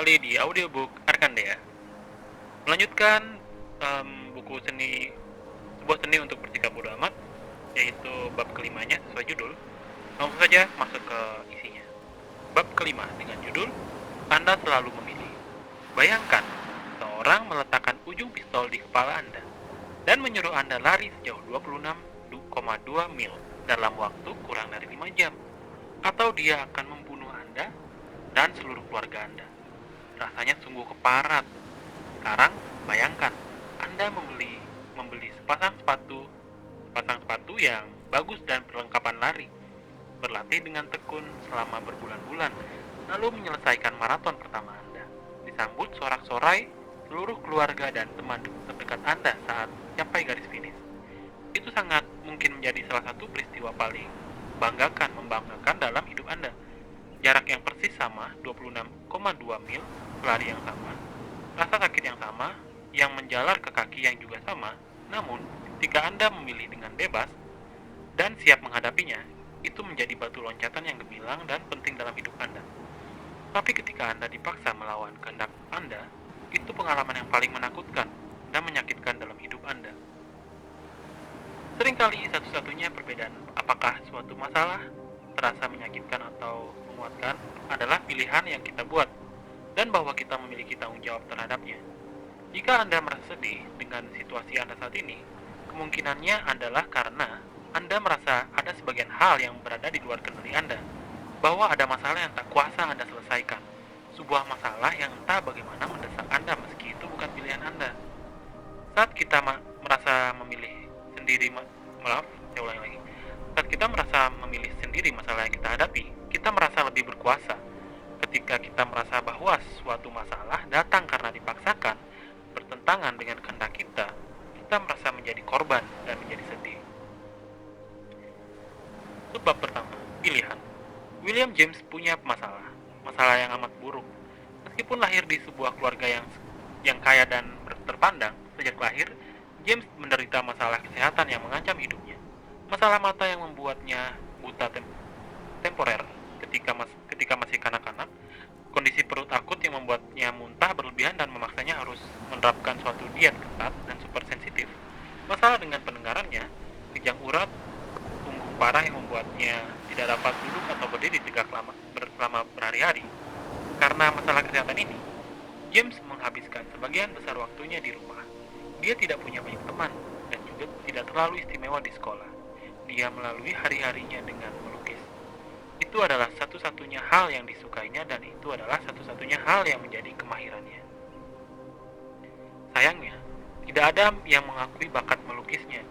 kembali di audiobook Arkandea. Melanjutkan buku seni, sebuah seni untuk bersikap bodo amat, yaitu bab kelimanya sesuai judul. Langsung saja masuk ke isinya. Bab kelima dengan judul Anda Selalu Memilih. Bayangkan, seorang meletakkan ujung pistol di kepala Anda dan menyuruh Anda lari sejauh 26,2 mil dalam waktu kurang dari 5 jam. Atau dia akan membunuh Anda dan seluruh keluarga Anda. Rasanya sungguh keparat. Sekarang bayangkan Anda membeli sepasang sepatu yang bagus dan perlengkapan lari, berlatih dengan tekun selama berbulan-bulan, lalu menyelesaikan maraton pertama Anda. Disambut sorak-sorai seluruh keluarga dan teman terdekat Anda saat sampai garis finish. Itu sangat mungkin menjadi salah satu peristiwa paling membanggakan dalam hidup Anda. Jarak yang persis sama, 26,2 mil, pelari yang sama, rasa sakit yang sama, yang menjalar ke kaki yang juga sama. Namun, ketika Anda memilih dengan bebas dan siap menghadapinya, itu menjadi batu loncatan yang gemilang dan penting dalam hidup Anda. Tapi ketika Anda dipaksa melawan kehendak Anda, itu pengalaman yang paling menakutkan dan menyakitkan dalam hidup Anda. Seringkali satu-satunya perbedaan apakah suatu masalah terasa menyakitkan atau menguatkan adalah pilihan yang kita buat dan bahwa kita memiliki tanggung jawab terhadapnya. Jika Anda merasa sedih dengan situasi Anda saat ini, kemungkinannya adalah karena Anda merasa ada sebagian hal yang berada di luar kendali Anda, bahwa ada masalah yang tak kuasa Anda selesaikan, sebuah masalah yang entah bagaimana mendesak Anda meski itu bukan pilihan Anda. Saat kita merasa memilih sendiri, Saat kita merasa memilih sendiri masalah yang kita hadapi, kita merasa lebih berkuasa. Ketika kita merasa bahwa suatu masalah datang karena dipaksakan, bertentangan dengan kehendak kita merasa menjadi korban dan menjadi sedih. Bab pertama, pilihan. William James punya masalah yang amat buruk. Meskipun lahir di sebuah keluarga yang kaya dan terpandang, sejak lahir, James menderita masalah kesehatan yang mengancam hidupnya. Masalah mata yang membuatnya buta temporer ketika masih kanak-kanak, kondisi perut akut yang membuatnya muntah berlebihan dan memaksanya harus menerapkan suatu diet ketat dan super sensitif, masalah dengan pendengarannya, kejang urat, punggung parah yang membuatnya tidak dapat duduk atau berdiri tegak selama berhari-hari. Karena masalah kesehatan ini, James menghabiskan sebagian besar waktunya di rumah. Dia tidak punya banyak teman dan juga tidak terlalu istimewa di sekolah. Dia melalui hari-harinya dengan melukis. Itu adalah satu-satunya hal yang disukainya dan itu adalah satu-satunya hal yang menjadi kemahirannya. Sayangnya, tidak ada yang mengakui bakat melukisnya.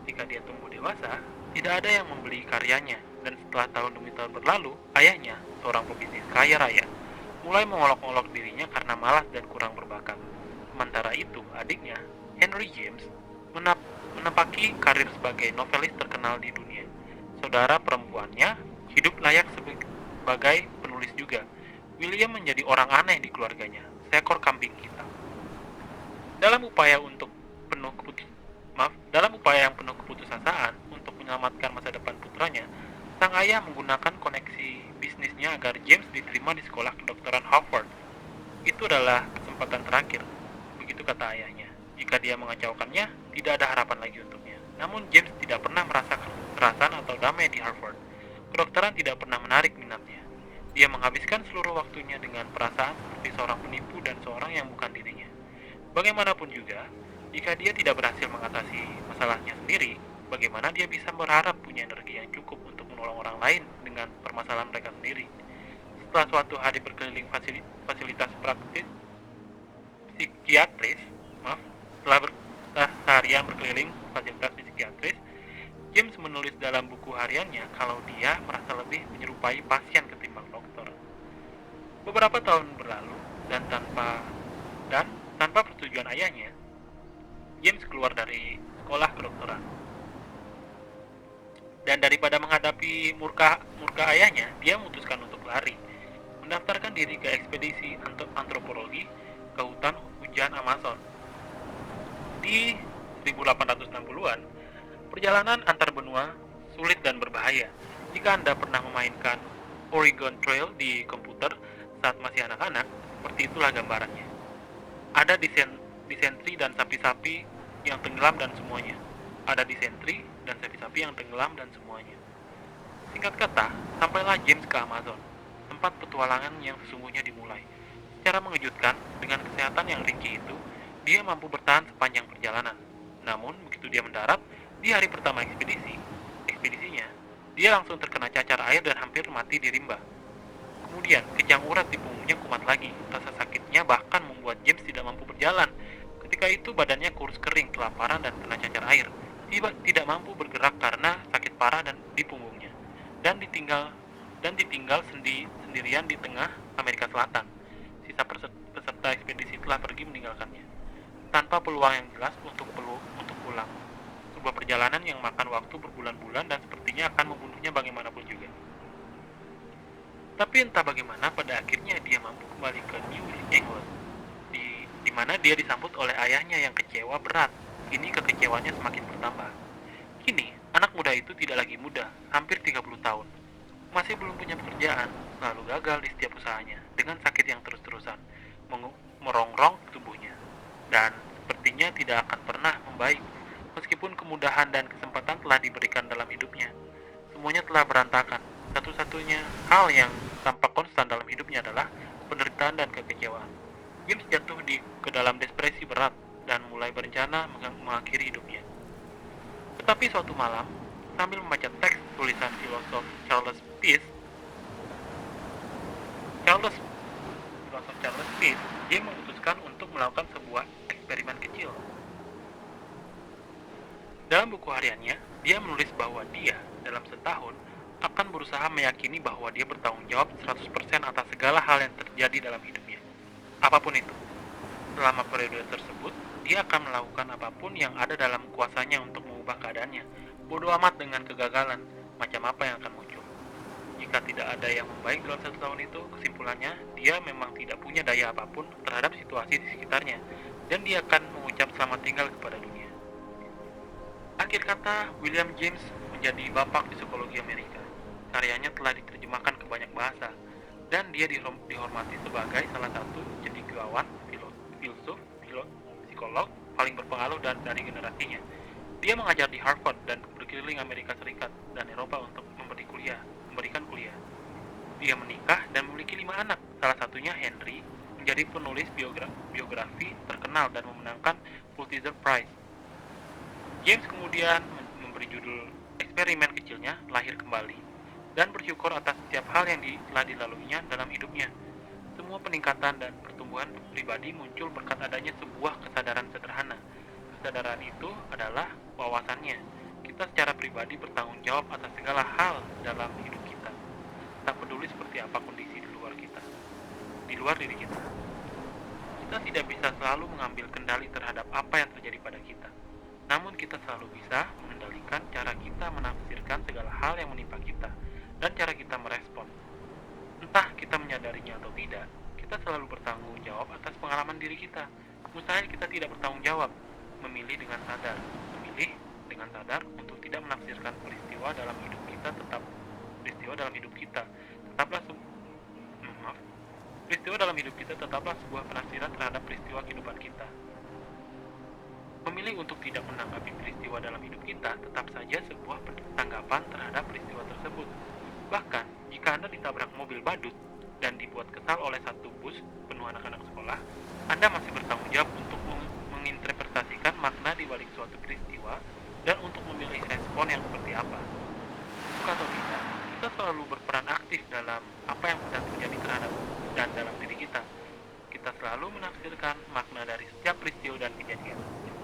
Ketika dia tumbuh dewasa, tidak ada yang membeli karyanya dan setelah tahun demi tahun berlalu, ayahnya, seorang pebisnis kaya raya, mulai mengolok-olok dirinya karena malas dan kurang berbakat. Sementara itu, adiknya, Henry James, menapaki karir sebagai novelis terkenal di dunia. Saudara perempuannya hidup layak sebagai penulis juga. William menjadi orang aneh di keluarganya, seekor kambing hitam. Dalam upaya yang penuh keputusasaan untuk menyelamatkan masa depan putranya, sang ayah menggunakan koneksi bisnisnya agar James diterima di sekolah kedokteran Harvard. Itu adalah kesempatan terakhir, begitu kata ayahnya. Jika dia mengacaukannya, tidak ada harapan lagi untuknya. Namun James tidak pernah merasakan kekerasan atau damai di Harvard. Kedokteran tidak pernah menarik minatnya. Dia menghabiskan seluruh waktunya dengan perasaan seperti seorang penipu dan seorang yang bukan dirinya. Bagaimanapun juga, jika dia tidak berhasil mengatasi masalahnya sendiri, bagaimana dia bisa berharap punya energi yang cukup untuk menolong orang lain dengan permasalahan mereka sendiri? Setelah suatu hari berkeliling fasilitas praktis psikiatris, setelah seharian berkeliling fasilitas psikiatris, James menulis dalam buku hariannya kalau dia merasa lebih menyerupai pasien ketimbang dokter. Beberapa tahun berlalu dan tanpa persetujuan ayahnya, James keluar dari sekolah kedokteran. Dan daripada menghadapi murka ayahnya, dia memutuskan untuk lari, mendaftarkan diri ke ekspedisi antropologi ke hutan hujan Amazon. Di 1860-an, perjalanan antar benua sulit dan berbahaya. Jika Anda pernah memainkan Oregon Trail di komputer saat masih anak-anak, Seperti itulah gambarannya. Ada disentri dan sapi-sapi yang tenggelam dan semuanya. Ada disentri dan sapi-sapi yang tenggelam dan semuanya. Singkat kata, sampailah James ke Amazon, tempat petualangan yang sesungguhnya dimulai. Secara mengejutkan, dengan kesehatan yang rinci itu, dia mampu bertahan sepanjang perjalanan. Namun, begitu dia mendarat, di hari pertama ekspedisinya, dia langsung terkena cacar air dan hampir mati di rimba. Kemudian, kejang urat di punggungnya kumat lagi. Rasa sakitnya bahkan membuat James tidak mampu berjalan. Ketika itu badannya kurus kering, kelaparan, dan kena cacar air. Tidak mampu bergerak karena sakit parah dan di punggungnya. Dan ditinggal sendirian di tengah Amerika Selatan. Sisa peserta ekspedisi telah pergi meninggalkannya, tanpa peluang yang jelas untuk pulang. Sebuah perjalanan yang makan waktu berbulan-bulan dan sepertinya akan membunuhnya bagaimanapun juga. Tapi entah bagaimana pada akhirnya dia mampu kembali ke New England, di mana dia disambut oleh ayahnya yang kecewa berat. Kini kekecewaannya semakin bertambah. Kini, anak muda itu tidak lagi muda, hampir 30 tahun. Masih belum punya pekerjaan, lalu gagal di setiap usahanya, dengan sakit yang terus-terusan, merongrong tubuhnya. Dan sepertinya tidak akan pernah membaik, meskipun kemudahan dan kesempatan telah diberikan dalam hidupnya. Semuanya telah berantakan. Satu-satunya hal yang tampak konstan dalam hidupnya adalah penderitaan dan kekecewaan. James jatuh ke dalam depresi berat dan mulai berencana mengakhiri hidupnya. Tetapi suatu malam, sambil membaca teks tulisan filosof Charles Peirce, dia memutuskan untuk melakukan sebuah eksperimen kecil. Dalam buku hariannya, dia menulis bahwa dia, dalam setahun, akan berusaha meyakini bahwa dia bertanggung jawab 100% atas segala hal yang terjadi dalam hidupnya. Apapun itu. Selama periode tersebut, dia akan melakukan apapun yang ada dalam kuasanya untuk mengubah keadaannya. Bodoh amat dengan kegagalan, macam apa yang akan muncul. Jika tidak ada yang membaik dalam 1 tahun itu, kesimpulannya, dia memang tidak punya daya apapun terhadap situasi di sekitarnya, dan dia akan mengucap selamat tinggal kepada dunia. Akhir kata, William James menjadi bapak psikologi Amerika. Karyanya telah diterjemahkan ke banyak bahasa, dan dia dihormati sebagai salah satu cendekiawan, filsuf, psikolog paling berpengaruh dari generasinya. Dia mengajar di Harvard dan berkeliling Amerika Serikat dan Eropa untuk memberikan kuliah. Dia menikah dan memiliki 5 anak, salah satunya Henry, menjadi penulis biografi terkenal dan memenangkan Pulitzer Prize. James kemudian memberi judul eksperimen kecilnya lahir kembali, dan bersyukur atas setiap hal yang telah dilaluinya dalam hidupnya. Semua peningkatan dan pertumbuhan pribadi muncul berkat adanya sebuah kesadaran sederhana. Kesadaran itu adalah wawasannya. Kita secara pribadi bertanggung jawab atas segala hal dalam hidup kita. Tak peduli seperti apa kondisi di luar diri kita. Kita tidak bisa selalu mengambil kendali terhadap apa yang terjadi pada kita. Namun kita selalu bisa mengendalikan cara kita menafsirkan segala hal yang menimpa kita dan cara kita merespon. Entah kita menyadarinya atau tidak, kita selalu bertanggung jawab atas pengalaman diri kita. Mustahil kita tidak bertanggung jawab. Memilih dengan sadar untuk tidak menafsirkan peristiwa dalam hidup kita tetaplah sebuah penafsiran terhadap peristiwa kehidupan kita. Memilih untuk tidak menanggapi peristiwa dalam hidup kita tetap saja sebuah tanggapan terhadap peristiwa tersebut. Bahkan, jika Anda ditabrak mobil badut dan dibuat kesal oleh satu bus penuh anak-anak sekolah, Anda masih bertanggung jawab untuk menginterpretasikan makna di balik suatu peristiwa dan untuk memilih respon yang seperti apa. Suka atau tidak, kita selalu berperan aktif dalam apa yang sedang terjadi terhadap dan dalam diri kita. Kita selalu menafsirkan makna dari setiap peristiwa dan kejadian.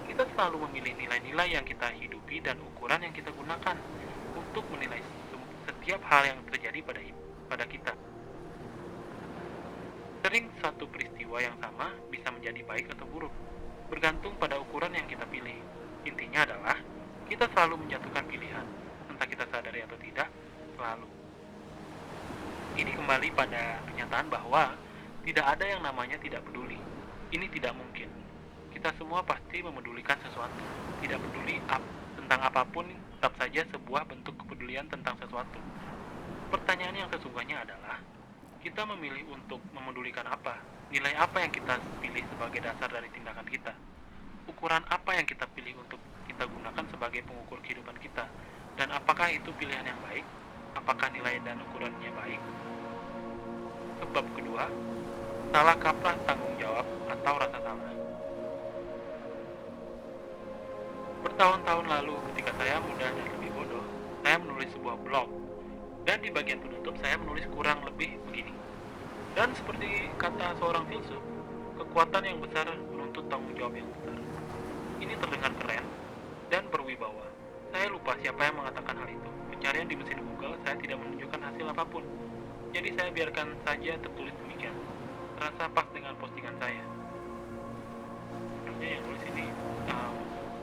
Kita selalu memilih nilai-nilai yang kita hidupi dan ukuran yang kita gunakan untuk menilai setiap hal yang terjadi pada kita. Sering satu peristiwa yang sama bisa menjadi baik atau buruk, bergantung pada ukuran yang kita pilih. Intinya adalah, kita selalu menjatuhkan pilihan, entah kita sadari atau tidak, selalu. Ini kembali pada kenyataan bahwa tidak ada yang namanya tidak peduli. Ini tidak mungkin. Kita semua pasti memedulikan sesuatu. Tidak peduli tentang apapun, tetap saja sebuah bentuk kepedulian tentang sesuatu. Pertanyaan yang sesungguhnya adalah, kita memilih untuk memedulikan apa? Nilai apa yang kita pilih sebagai dasar dari tindakan kita? Ukuran apa yang kita pilih untuk kita gunakan sebagai pengukur kehidupan kita? Dan apakah itu pilihan yang baik? Apakah nilai dan ukurannya baik? Sebab kedua, salah kaprah tanggung jawab atau rasa salah. Bertahun-tahun lalu ketika saya muda dan lebih bodoh, saya menulis sebuah blog. Dan di bagian penutup saya menulis kurang lebih begini. Dan seperti kata seorang filsuf, kekuatan yang besar menuntut tanggung jawab yang besar. Ini terdengar keren dan berwibawa. Saya lupa siapa yang mengatakan hal itu. Pencarian di mesin Google saya tidak menunjukkan hasil apapun. Jadi saya biarkan saja tertulis demikian. Terasa pas dengan postingan saya. Sebenarnya yang nulis ini,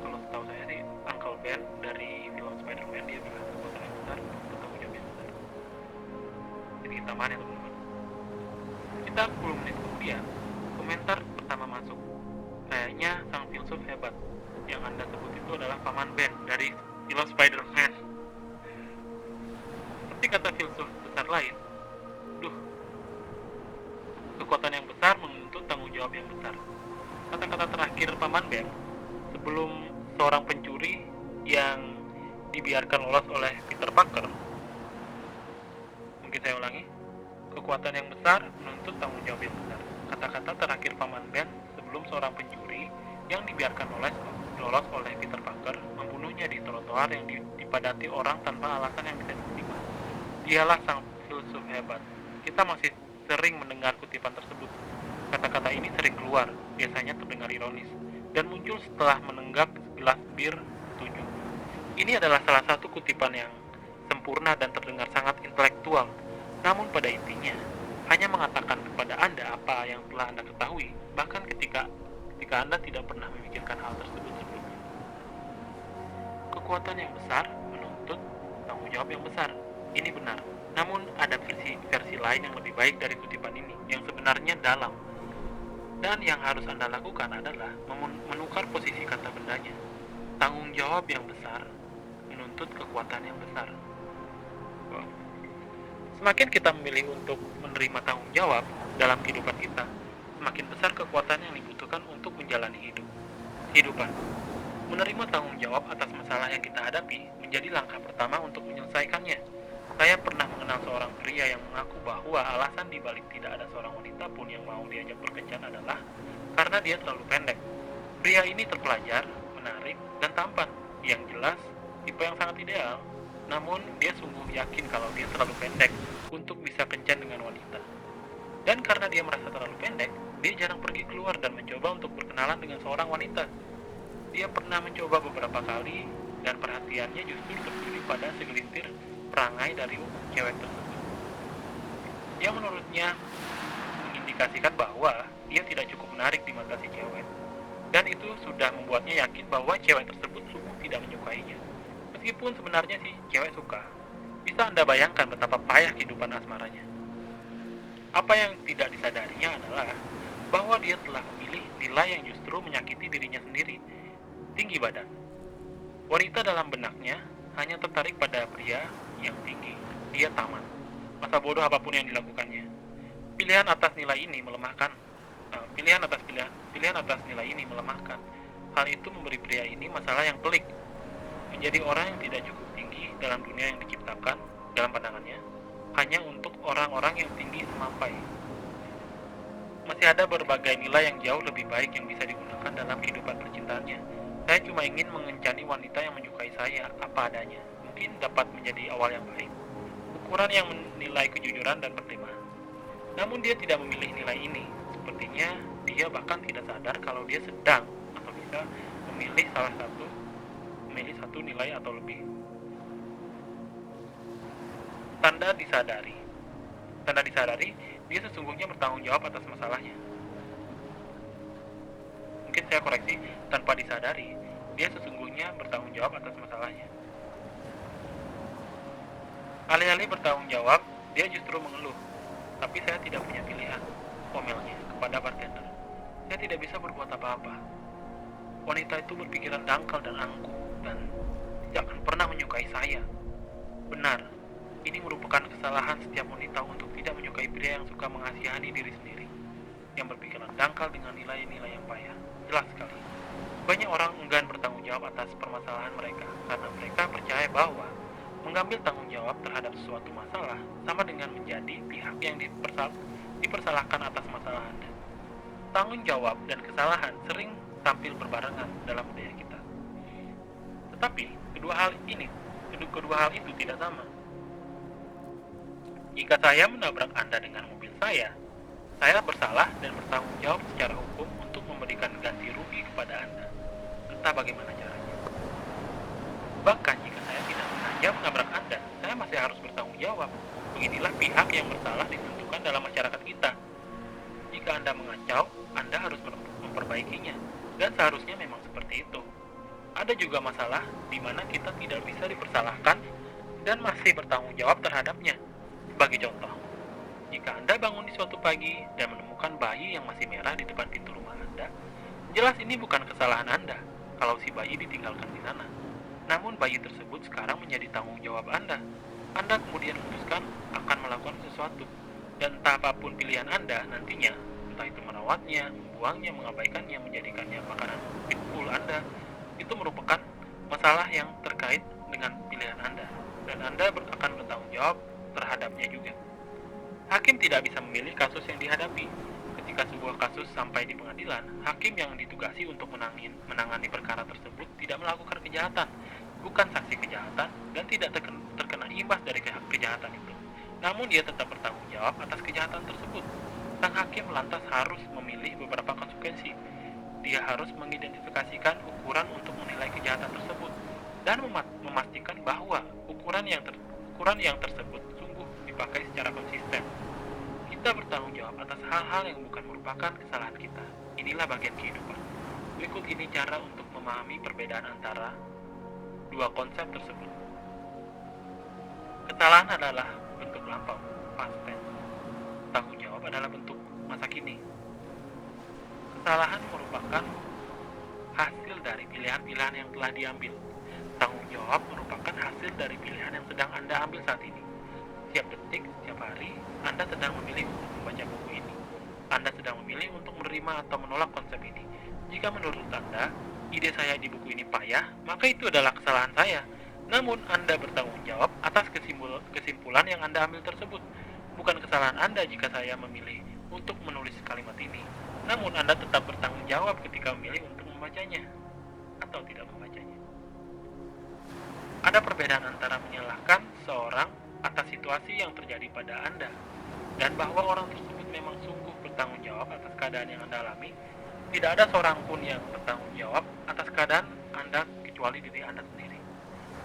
kalau setahu saya sih Uncle Ben dari film Spider-Man. Dia bilang kekuatan yang besar menuntut tanggung jawab yang besar. Jadi kita mana teman-teman? Sekitar 10 menit kemudian, komentar pertama masuk. Kayaknya sang filsuf hebat. Yang Anda sebut itu adalah Paman Ben dari film Spider-Man. Seperti kata filsuf besar lain, duh, kekuatan yang besar menuntut tanggung jawab yang besar. Kata-kata terakhir Paman Ben sebelum seorang pencuri yang dibiarkan lolos oleh Peter Parker. Mungkin saya ulangi. Kekuatan yang besar menuntut tanggung jawab yang besar. Kata-kata terakhir Paman Ben sebelum seorang pencuri yang dibiarkan lolos oleh Peter Parker membunuhnya di trotoar yang dipadati orang tanpa alasan yang bisa diterima. Dialah sang filsuf hebat. Kita masih sering mendengar kutipan tersebut. Kata-kata ini sering keluar, biasanya terdengar ironis, dan muncul setelah menenggak segelas bir setuju. Ini adalah salah satu kutipan yang sempurna dan terdengar sangat intelektual. Namun pada intinya, hanya mengatakan kepada Anda apa yang telah Anda ketahui, bahkan ketika Anda tidak pernah memikirkan hal tersebut sebelumnya. Kekuatan yang besar menuntut tanggung jawab yang besar. Ini benar. Namun ada versi lain yang lebih baik dari kutipan ini, yang sebenarnya dalam. Dan yang harus Anda lakukan adalah menukar posisi kata bendanya. Tanggung jawab yang besar menuntut kekuatan yang besar. Wow. Semakin kita memilih untuk menerima tanggung jawab dalam kehidupan kita, semakin besar kekuatan yang dibutuhkan untuk menjalani kehidupan. Menerima tanggung jawab atas masalah yang kita hadapi menjadi langkah pertama untuk menyelesaikannya. Saya pernah mengenal seorang pria yang mengaku bahwa alasan dibalik tidak ada seorang wanita pun yang mau diajak berkencan adalah karena dia terlalu pendek. Pria ini terpelajar, menarik, dan tampan. Yang jelas, tipe yang sangat ideal. Namun, dia sungguh yakin kalau dia terlalu pendek untuk bisa kencan dengan wanita. Dan karena dia merasa terlalu pendek, dia jarang pergi keluar dan mencoba untuk berkenalan dengan seorang wanita. Dia pernah mencoba beberapa kali, dan perhatiannya justru tertuju pada segelintir perangai dari cewek tersebut. Yang menurutnya mengindikasikan bahwa dia tidak cukup menarik di mata si cewek. Dan itu sudah membuatnya yakin bahwa cewek tersebut sungguh tidak menyukainya. Meskipun sebenarnya si cewek suka. Bisa Anda bayangkan betapa payah kehidupan asmaranya. Apa yang tidak disadarinya adalah bahwa dia telah memilih nilai yang justru menyakiti dirinya sendiri. Tinggi badan. Wanita dalam benaknya hanya tertarik pada pria yang tinggi. Dia taman. Masa bodoh apapun yang dilakukannya. Pilihan atas nilai ini melemahkan. Pilihan atas nilai ini melemahkan. Hal itu memberi pria ini masalah yang pelik. Menjadi orang yang tidak cukup tinggi dalam dunia yang diciptakan dalam pandangannya hanya untuk orang-orang yang tinggi semampai. Masih ada berbagai nilai yang jauh lebih baik yang bisa digunakan dalam kehidupan percintaannya. Saya cuma ingin mengencani wanita yang menyukai saya apa adanya. Mungkin dapat menjadi awal yang baik. Ukuran yang menilai kejujuran dan berterima. Namun dia tidak memilih nilai ini. Sepertinya dia bahkan tidak sadar kalau dia sedang atau bisa memilih satu nilai atau lebih. Tanda disadari, dia sesungguhnya bertanggung jawab atas masalahnya. Mungkin saya koreksi, tanpa disadari, dia sesungguhnya bertanggung jawab atas masalahnya. Alih-alih bertanggung jawab, dia justru mengeluh. Tapi saya tidak punya pilihan, omelnya kepada bartender. Saya tidak bisa berbuat apa-apa. Wanita itu berpikiran dangkal dan angkuh dan tidak akan pernah menyukai saya. Benar, ini merupakan kesalahan setiap wanita untuk tidak menyukai pria yang suka mengasihani diri sendiri. yang berpikiran dangkal dengan nilai-nilai yang payah. Jelas sekali, banyak orang enggan bertanggung jawab atas permasalahan mereka karena mereka percaya bahwa mengambil tanggung jawab terhadap suatu masalah sama dengan menjadi pihak yang dipersalahkan atas masalah Anda. Tanggung jawab dan kesalahan sering tampil berbarengan dalam budaya kita. Tetapi kedua hal itu tidak sama. Jika saya menabrak Anda dengan mobil saya bersalah dan bertanggung jawab secara hukum untuk memberikan ganti rugi kepada Anda. Entah bagaimana caranya. Bahkan jika saya tidak sengaja menabrak Anda, saya masih harus bertanggung jawab. Beginilah pihak yang bersalah ditentukan dalam masyarakat kita. Jika Anda mengacau, Anda harus memperbaikinya. Dan seharusnya memang seperti itu. Ada juga masalah di mana kita tidak bisa dipersalahkan dan masih bertanggung jawab terhadapnya. Sebagai contoh, jika Anda bangun di suatu pagi dan menemukan bayi yang masih merah di depan pintu rumah Anda, jelas ini bukan kesalahan Anda kalau si bayi ditinggalkan di sana. Namun bayi tersebut sekarang menjadi tanggung jawab Anda. Anda kemudian memutuskan akan melakukan sesuatu, dan entah apapun pilihan Anda nantinya, entah itu merawatnya, membuangnya, mengabaikannya, menjadikannya makanan pitbull Anda, itu merupakan masalah yang terkait dengan pilihan Anda, dan Anda akan bertanggung jawab terhadapnya juga. Hakim tidak bisa memilih kasus yang dihadapi. Ketika sebuah kasus sampai di pengadilan, hakim yang ditugasi untuk menangani perkara tersebut tidak melakukan kejahatan, bukan saksi kejahatan, dan tidak terkena imbas dari kejahatan itu. Namun dia tetap bertanggung jawab atas kejahatan tersebut. Sang hakim lantas harus memilih beberapa konsekuensi. Dia harus mengidentifikasikan ukuran untuk menilai kejahatan tersebut dan memastikan bahwa ukuran yang tersebut sungguh dipakai secara konsisten. Kita bertanggung jawab atas hal-hal yang bukan merupakan kesalahan kita. Inilah bagian kehidupan. Berikut ini cara untuk memahami perbedaan antara dua konsep tersebut. Kesalahan adalah bentuk lampau, past tense. Tanggung jawab adalah bentuk masa kini. Kesalahan merupakan hasil dari pilihan-pilihan yang telah diambil. Tanggung jawab merupakan hasil dari pilihan yang sedang Anda ambil saat ini. Setiap detik, setiap hari, Anda sedang memilih untuk membaca buku ini. Anda sedang memilih untuk menerima atau menolak konsep ini. Jika menurut Anda, ide saya di buku ini payah, maka itu adalah kesalahan saya. Namun, Anda bertanggung jawab atas kesimpulan yang Anda ambil tersebut. Bukan kesalahan Anda jika saya memilih untuk menulis kalimat ini. Namun, Anda tetap bertanggung jawab ketika memilih untuk membacanya atau tidak membacanya. Ada perbedaan antara menyalahkan seorang atas situasi yang terjadi pada Anda dan bahwa orang tersebut memang sungguh bertanggung jawab atas keadaan yang Anda alami. Tidak ada seorang pun yang bertanggung jawab atas keadaan Anda kecuali diri Anda sendiri.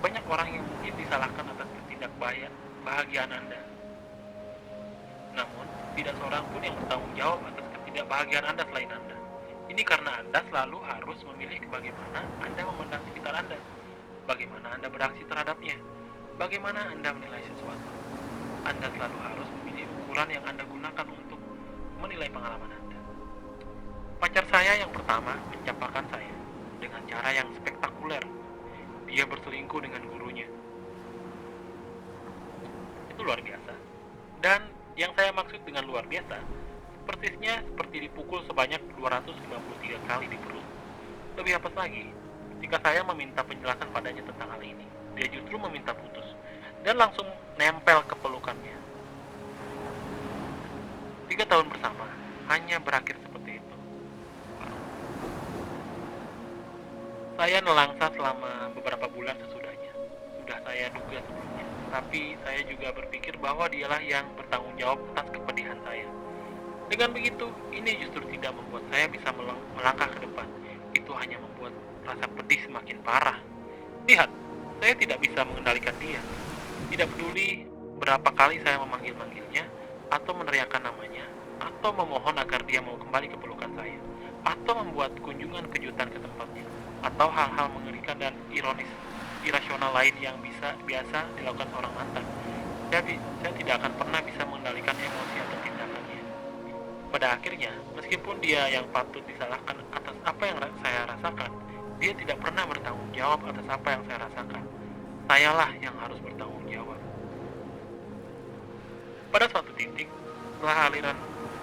Banyak orang yang mungkin disalahkan atas ketidakbahagiaan Anda. Namun, tidak seorang pun yang bertanggung jawab atas ketidakbahagiaan Anda selain Anda. Ini karena Anda selalu harus memilih bagaimana Anda memandang sekitar Anda, bagaimana Anda beraksi terhadapnya, bagaimana Anda menilai sesuatu. Anda selalu harus memilih ukuran yang Anda gunakan untuk menilai pengalaman Anda. Pacar saya yang pertama mencapakan saya dengan cara yang spektakuler. Dia berselingkuh dengan gurunya. Itu luar biasa. Dan yang saya maksud dengan luar biasa, persisnya seperti dipukul sebanyak 253 kali di perut. Lebih apa lagi, jika saya meminta penjelasan padanya tentang hal ini, dia justru meminta putus dan langsung nempel ke pelukannya. 3 tahun bersama hanya berakhir seperti itu. Saya nelangsa selama beberapa bulan sesudahnya. Sudah saya duga sebelumnya. Tapi saya juga berpikir bahwa dialah yang bertanggung jawab atas kepedihan saya. Dengan begitu, ini justru tidak membuat saya bisa melangkah ke depan. Itu hanya membuat rasa pedih semakin parah. Lihat, saya tidak bisa mengendalikan dia. Tidak peduli berapa kali saya memanggil-manggilnya, atau meneriakkan namanya, atau memohon agar dia mau kembali ke pelukan saya, atau membuat kunjungan kejutan ke tempatnya, atau hal-hal mengerikan dan irasional lain yang biasa dilakukan seorang mantan. Saya tidak akan pernah bisa mengendalikan emosi atau tindakannya. Pada akhirnya, meskipun dia yang patut disalahkan atas apa yang saya rasakan, dia tidak pernah bertanggung jawab atas apa yang saya rasakan. Sayalah yang harus bertanggung jawab. Pada suatu titik, setelah aliran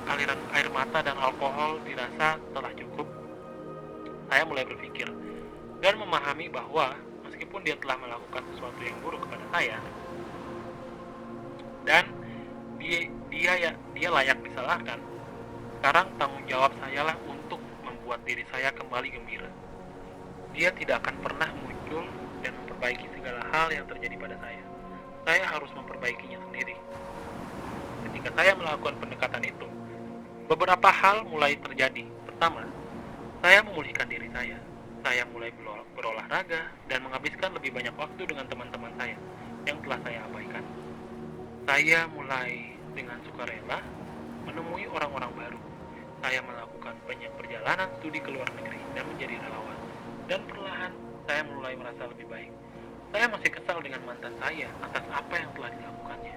aliran air mata dan alkohol dirasa telah cukup, saya mulai berpikir dan memahami bahwa meskipun dia telah melakukan sesuatu yang buruk kepada saya dan dia layak disalahkan, sekarang tanggung jawab saya lah untuk membuat diri saya kembali gembira. Dia tidak akan pernah muncul dan memperbaiki segala hal yang terjadi pada saya. Saya harus memperbaikinya sendiri. Ketika saya melakukan pendekatan itu, beberapa hal mulai terjadi. Pertama, saya memulihkan diri saya. Saya mulai berolahraga dan menghabiskan lebih banyak waktu dengan teman-teman saya yang telah saya abaikan. Saya mulai dengan sukarela menemui orang-orang baru. Saya melakukan banyak perjalanan studi ke luar negeri dan menjadi relawan. Dan perlahan saya mulai merasa lebih baik. Saya masih kesal dengan mantan saya atas apa yang telah dilakukannya.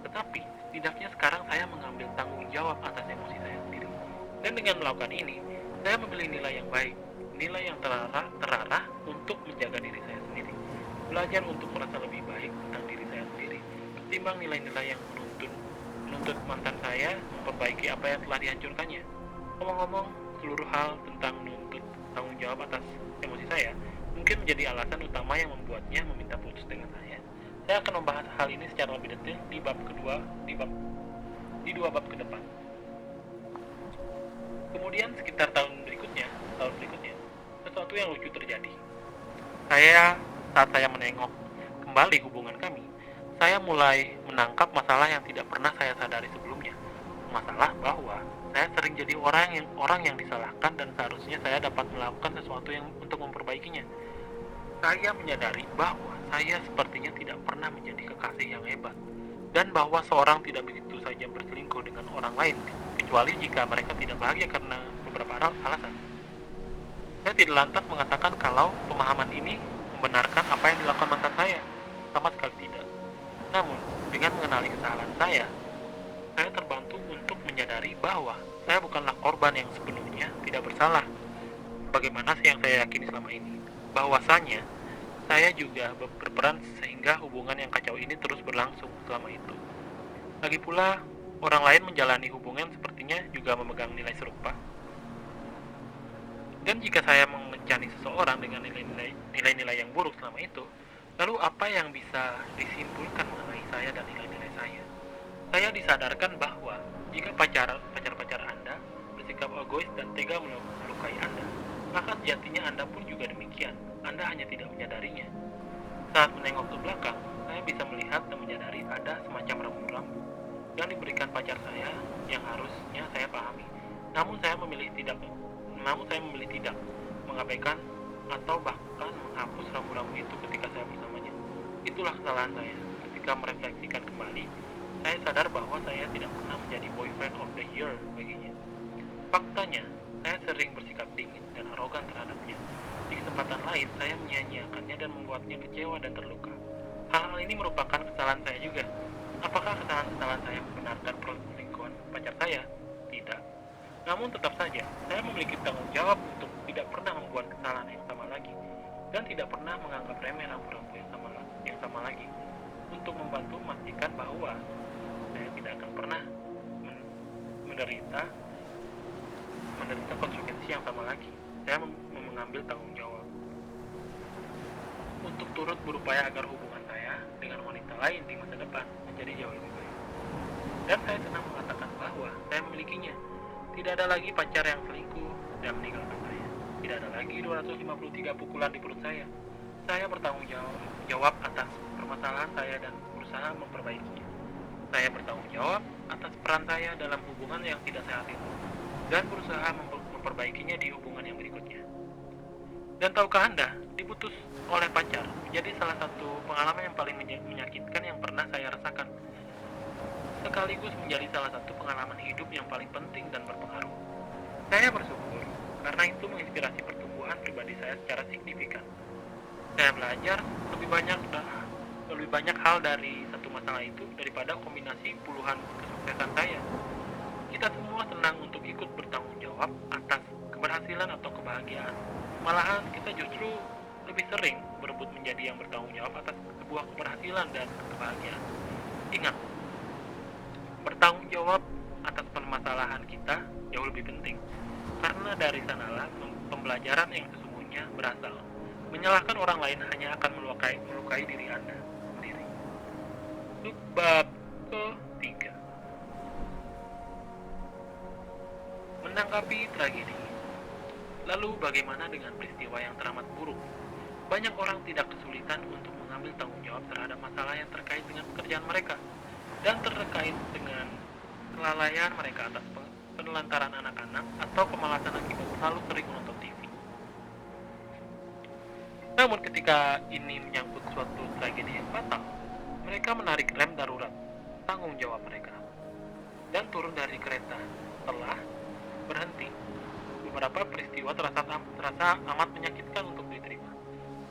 Tetapi setidaknya sekarang saya mengambil tanggung jawab atas emosi saya sendiri. Dan dengan melakukan ini, saya memilih nilai yang baik, nilai yang terarah untuk menjaga diri saya sendiri. Belajar untuk merasa lebih baik tentang diri saya sendiri, ketimbang nilai-nilai yang menuntut mantan saya memperbaiki apa yang telah dihancurkannya. Ngomong-ngomong, seluruh hal tentang menuntut tanggung jawab atas emosi saya mungkin menjadi alasan utama yang membuatnya meminta putus dengan saya. Saya akan membahas hal ini secara lebih detail di bab kedua, di dua bab ke depan. Kemudian sekitar tahun berikutnya, sesuatu yang lucu terjadi. Saat saya menengok kembali hubungan kami, saya mulai menangkap masalah yang tidak pernah saya sadari sebelumnya. Masalah bahwa saya sering jadi orang yang disalahkan dan seharusnya saya dapat melakukan sesuatu yang untuk memperbaikinya. Saya menyadari bahwa saya sepertinya tidak pernah menjadi kekasih yang hebat dan bahwa seorang tidak begitu saja berselingkuh dengan orang lain kecuali jika mereka tidak bahagia karena beberapa alasan. Saya tidak lantas mengatakan kalau pemahaman ini membenarkan apa yang dilakukan mantan saya. Sama sekali tidak. Namun, dengan mengenali kesalahan saya terbantu untuk menyadari bahwa saya bukanlah korban yang sepenuhnya tidak bersalah. Bagaimana yang saya yakini selama ini, bahwasanya saya juga berperan sehingga hubungan yang kacau ini terus berlangsung selama itu. Lagi pula, orang lain menjalani hubungan sepertinya juga memegang nilai serupa. Dan jika saya mengencani seseorang dengan nilai-nilai yang buruk selama itu, lalu apa yang bisa disimpulkan mengenai saya dan nilai-nilai saya? Saya disadarkan bahwa jika pacar-pacar Anda bersikap egois dan tega melukai Anda, maka sejatinya Anda pun juga demikian. Anda hanya tidak menyadarinya. Saat menengok ke belakang, saya bisa melihat dan menyadari ada semacam rambu-rambu yang diberikan pacar saya yang harusnya saya pahami. Namun saya memilih tidak mengabaikan atau bahkan menghapus rambu-rambu itu ketika saya bersamanya. Itulah kesalahan saya. Ketika merefleksikan kembali, saya sadar bahwa saya tidak pernah menjadi boyfriend of the year baginya. Faktanya, saya sering bersikap dingin dan arogan terhadapnya. Di kesempatan lain, saya menyia-nyiakannya dan membuatnya kecewa dan terluka. Hal-hal ini merupakan kesalahan saya juga. Apakah kesalahan-kesalahan saya membenarkan perselingkuhan pacar saya? Tidak. Namun tetap saja, saya memiliki tanggung jawab untuk tidak pernah membuat kesalahan yang sama lagi dan tidak pernah menganggap remeh rambu-rambu yang sama lagi untuk membantu memastikan bahwa saya tidak akan pernah menderita konsekuensi yang sama lagi. Saya mengambil tanggung jawab untuk turut berupaya agar hubungan saya dengan wanita lain di masa depan menjadi jauh lebih baik. Dan saya senang mengatakan bahwa saya memilikinya. Tidak ada lagi pacar yang selingkuh dan meninggalkan saya. Tidak ada lagi 253 pukulan di perut saya. Saya bertanggung jawab atas permasalahan saya dan berusaha memperbaikinya. Saya bertanggung jawab atas peran saya dalam hubungan yang tidak sehat itu dan berusaha memperbaikinya di hubungan yang berikutnya. Dan tahukah Anda, diputus oleh pacar menjadi salah satu pengalaman yang paling menyakitkan yang pernah saya rasakan. Sekaligus menjadi salah satu pengalaman hidup yang paling penting dan berpengaruh. Saya bersyukur karena itu menginspirasi pertumbuhan pribadi saya secara signifikan. Saya belajar lebih banyak hal dari satu masalah itu daripada kombinasi puluhan kesuksesan saya. Kita semua senang untuk ikut bertanggung jawab atas keberhasilan atau kebahagiaan. Malahan kita justru lebih sering berebut menjadi yang bertanggung jawab atas sebuah keberhasilan dan kebahagiaan. Ingat, bertanggung jawab atas permasalahan kita jauh lebih penting. Karena dari sanalah pembelajaran yang sesungguhnya berasal. Menyalahkan orang lain hanya akan melukai diri Anda sendiri. Untuk bab ketiga, menanggapi tragedi. Lalu bagaimana dengan peristiwa yang teramat buruk? Banyak orang tidak kesulitan untuk mengambil tanggung jawab terhadap masalah yang terkait dengan pekerjaan mereka dan terkait dengan kelalaian mereka atas penelantaran anak-anak atau kemalasan akibat terlalu sering menonton TV. Namun ketika ini menyangkut suatu tragedi yang fatal, mereka menarik rem darurat tanggung jawab mereka dan turun dari kereta setelah berhenti. Beberapa peristiwa terasa amat menyakitkan untuk diterima.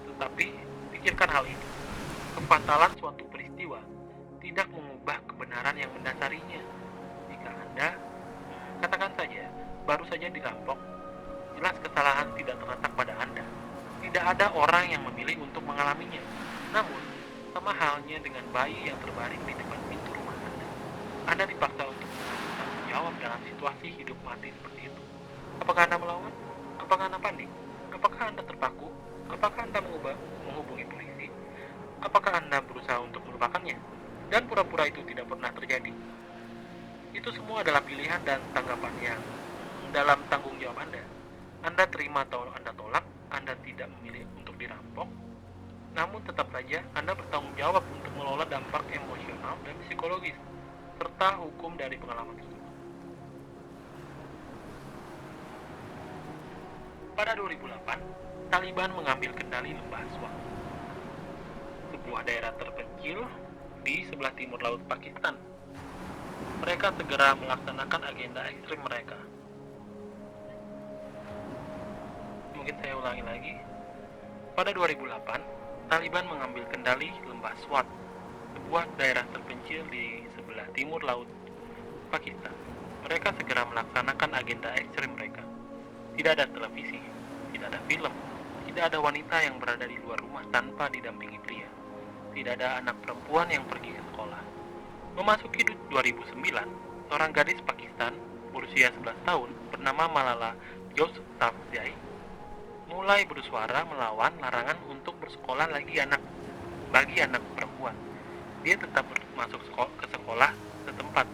Tetapi pikirkan hal ini. Kefatalan suatu peristiwa tidak mengubah kebenaran yang mendasarinya. Jika Anda, katakan saja, baru saja dirampok, jelas kesalahan tidak terletak pada Anda. Tidak ada orang yang memilih untuk mengalaminya. Namun, sama halnya dengan bayi yang terbaring di depan pintu rumah Anda. Anda dipaksa untuk mengambil tanggung jawab dalam situasi hidup mati seperti itu. Apakah Anda melawan? Apakah Anda panik? Apakah Anda terpaku? Apakah Anda menghubungi polisi? Apakah Anda berusaha untuk melupakannya? Dan pura-pura itu tidak pernah terjadi? Itu semua adalah pilihan dan tanggapan yang dalam tanggung jawab Anda. Anda terima atau Anda tolak, Anda tidak memilih untuk dirampok, namun tetap saja Anda bertanggung jawab untuk mengelola dampak emosional dan psikologis, serta hukum dari pengalaman tersebut. Pada 2008, Taliban mengambil kendali lembah Swat, sebuah daerah terpencil di sebelah timur laut Pakistan. Mereka segera melaksanakan agenda ekstrim mereka. Mungkin saya ulangi lagi. Pada 2008, Taliban mengambil kendali lembah Swat, sebuah daerah terpencil di sebelah timur laut Pakistan. Mereka segera melaksanakan agenda ekstrim mereka. Tidak ada televisi, tidak ada film, tidak ada wanita yang berada di luar rumah tanpa didampingi pria. Tidak ada anak perempuan yang pergi ke sekolah. Memasuki 2009, seorang gadis Pakistan berusia 11 tahun bernama Malala Yousafzai mulai bersuara melawan larangan untuk bersekolah bagi anak perempuan. Dia tetap masuk ke sekolah setempat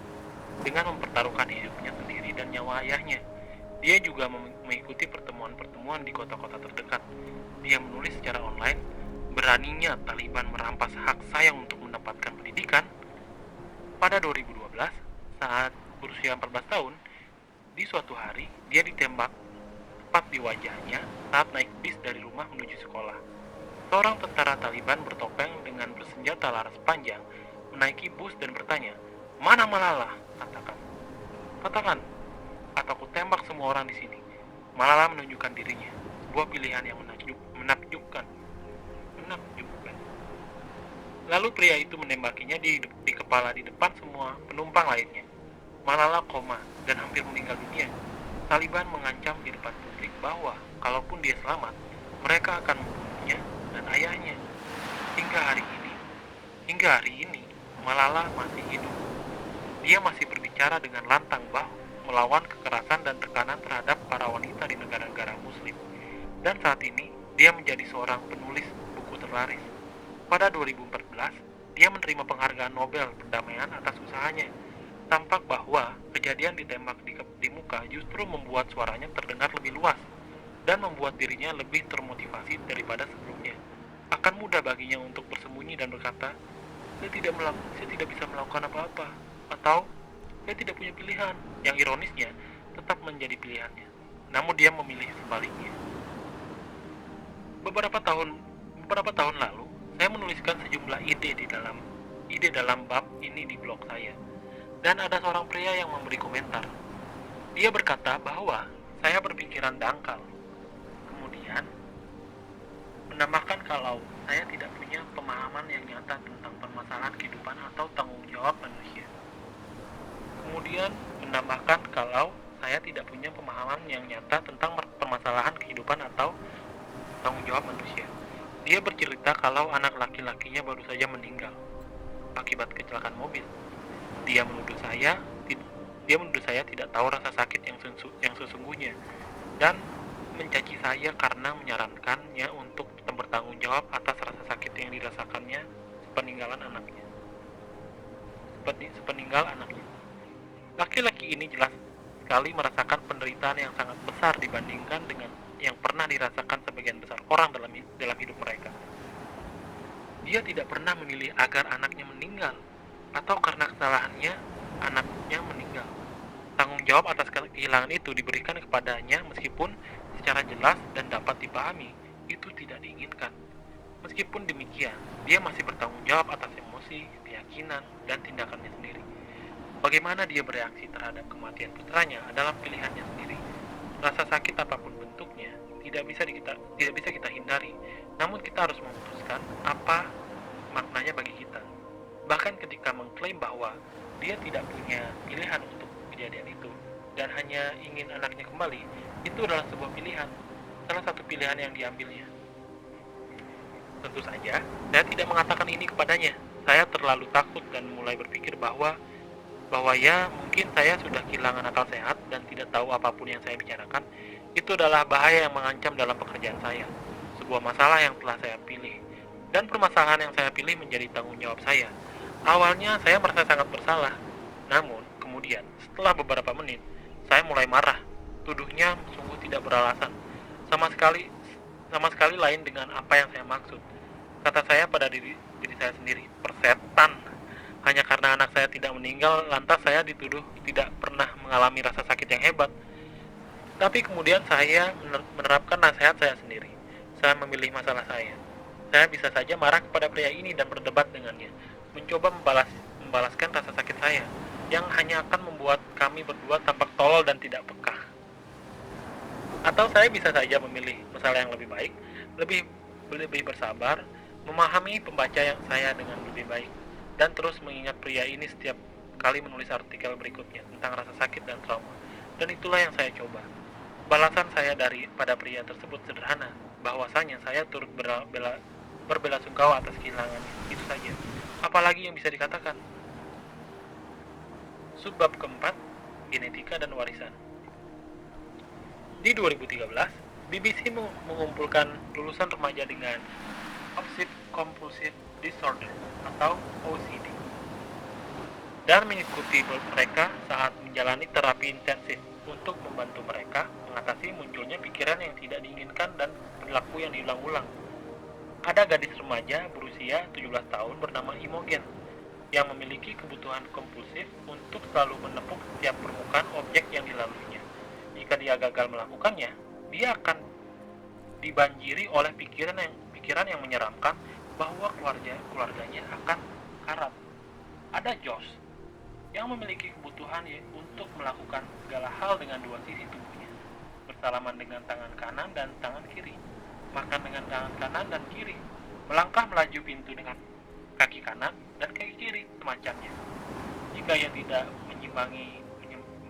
dengan mempertaruhkan hidupnya sendiri dan nyawa ayahnya. Dia juga mengikuti pertemuan-pertemuan di kota-kota terdekat. Dia menulis secara online, beraninya Taliban merampas hak saya untuk mendapatkan pendidikan. Pada 2012, saat berusia 14 tahun, di suatu hari dia ditembak tepat di wajahnya saat naik bis dari rumah menuju sekolah. Seorang tentara Taliban bertopeng dengan bersenjata laras panjang menaiki bus dan bertanya, "Mana Malala? Katakan, atau aku tembak semua orang di sini." Malala menunjukkan dirinya, sebuah pilihan yang menakjubkan. Lalu pria itu menembakinya di kepala di depan semua penumpang lainnya. Malala koma dan hampir meninggal dunia. Taliban mengancam di depan publik bahwa kalaupun dia selamat, mereka akan membunuhnya dan ayahnya. Hingga hari ini, Malala masih hidup. Dia masih berbicara dengan lantang melawan kekerasan dan tekanan terhadap para wanita di negara-negara muslim. Dan saat ini, dia menjadi seorang penulis buku terlaris. Pada 2014, dia menerima penghargaan Nobel perdamaian atas usahanya. Tampak bahwa kejadian ditembak di muka justru membuat suaranya terdengar lebih luas dan membuat dirinya lebih termotivasi daripada sebelumnya. Akan mudah baginya untuk bersembunyi dan berkata, saya tidak bisa melakukan apa-apa, atau saya tidak punya pilihan. Yang ironisnya tetap menjadi pilihannya, namun dia memilih sebaliknya. Beberapa tahun lalu, saya menuliskan sejumlah ide dalam bab ini di blog saya, dan ada seorang pria yang memberi komentar. Dia berkata bahwa saya berpikiran dangkal. Kemudian menambahkan kalau saya tidak punya pemahaman yang nyata tentang permasalahan kehidupan atau tanggung jawab manusia. Kemudian menambahkan kalau saya tidak punya pemahaman yang nyata tentang permasalahan kehidupan atau tanggung jawab manusia. Dia bercerita kalau anak laki-lakinya baru saja meninggal akibat kecelakaan mobil. Dia Dia menuduh saya tidak tahu rasa sakit yang sesungguhnya dan mencaci saya karena menyarankannya untuk bertanggung jawab atas rasa sakit yang dirasakannya sepeninggal anaknya. Laki-laki ini jelas sekali merasakan penderitaan yang sangat besar dibandingkan dengan yang pernah dirasakan sebagian besar orang dalam hidup mereka. Dia tidak pernah memilih agar anaknya meninggal atau karena kesalahannya anaknya meninggal. Tanggung jawab atas kehilangan itu diberikan kepadanya meskipun secara jelas dan dapat dipahami itu tidak diinginkan. Meskipun demikian, dia masih bertanggung jawab atas emosi, keyakinan, dan tindakannya sendiri. Bagaimana dia bereaksi terhadap kematian putranya adalah pilihannya sendiri. Rasa sakit apapun bentuknya tidak bisa kita hindari, namun kita harus memutuskan apa maknanya bagi kita. Bahkan ketika mengklaim bahwa dia tidak punya pilihan untuk kejadian itu dan hanya ingin anaknya kembali, itu adalah sebuah pilihan, salah satu pilihan yang diambilnya. Tentu saja, saya tidak mengatakan ini kepadanya. Saya terlalu takut dan mulai berpikir bahwa ya mungkin saya sudah kehilangan akal sehat dan tidak tahu apapun yang saya bicarakan. Itu adalah bahaya yang mengancam dalam pekerjaan saya, sebuah masalah yang telah saya pilih, dan permasalahan yang saya pilih menjadi tanggung jawab saya. Awalnya saya merasa sangat bersalah, namun kemudian setelah beberapa menit saya mulai marah. Tuduhnya sungguh tidak beralasan, sama sekali lain dengan apa yang saya maksud. Kata saya pada diri saya sendiri, persetan. Hanya karena anak saya tidak meninggal, lantas saya dituduh tidak pernah mengalami rasa sakit yang hebat. Tapi kemudian saya menerapkan nasihat saya sendiri. Saya memilih masalah saya. Saya bisa saja marah kepada pria ini dan berdebat dengannya, mencoba membalaskan rasa sakit saya, yang hanya akan membuat kami berdua tampak tolol dan tidak peka. Atau saya bisa saja memilih masalah yang lebih baik, lebih bersabar, memahami pembaca yang saya dengan lebih baik, dan terus mengingat pria ini setiap kali menulis artikel berikutnya tentang rasa sakit dan trauma. Dan itulah yang saya coba. Balasan saya pada pria tersebut sederhana, bahwasanya saya turut berbelasungkawa atas kehilangan itu saja. Apalagi yang bisa dikatakan? Subbab keempat, genetika dan warisan. Di 2013, BBC mengumpulkan lulusan remaja dengan Obsessive Compulsive Disorder atau OCD dan mengikuti mereka saat menjalani terapi intensif untuk membantu mereka mengatasi munculnya pikiran yang tidak diinginkan dan perilaku yang diulang-ulang. Ada gadis remaja berusia 17 tahun bernama Imogen yang memiliki kebutuhan kompulsif untuk selalu menepuk setiap permukaan objek yang dilaluinya. Jika dia gagal melakukannya, dia akan dibanjiri oleh pikiran yang menyeramkan bahwa keluarganya akan karat. Ada Josh yang memiliki kebutuhan untuk melakukan segala hal dengan dua sisi tubuhnya, bersalaman dengan tangan kanan dan tangan kiri, makan dengan tangan kanan dan kiri, melangkah melaju pintu dengan kaki kanan dan kaki kiri, semacamnya. Jika ia tidak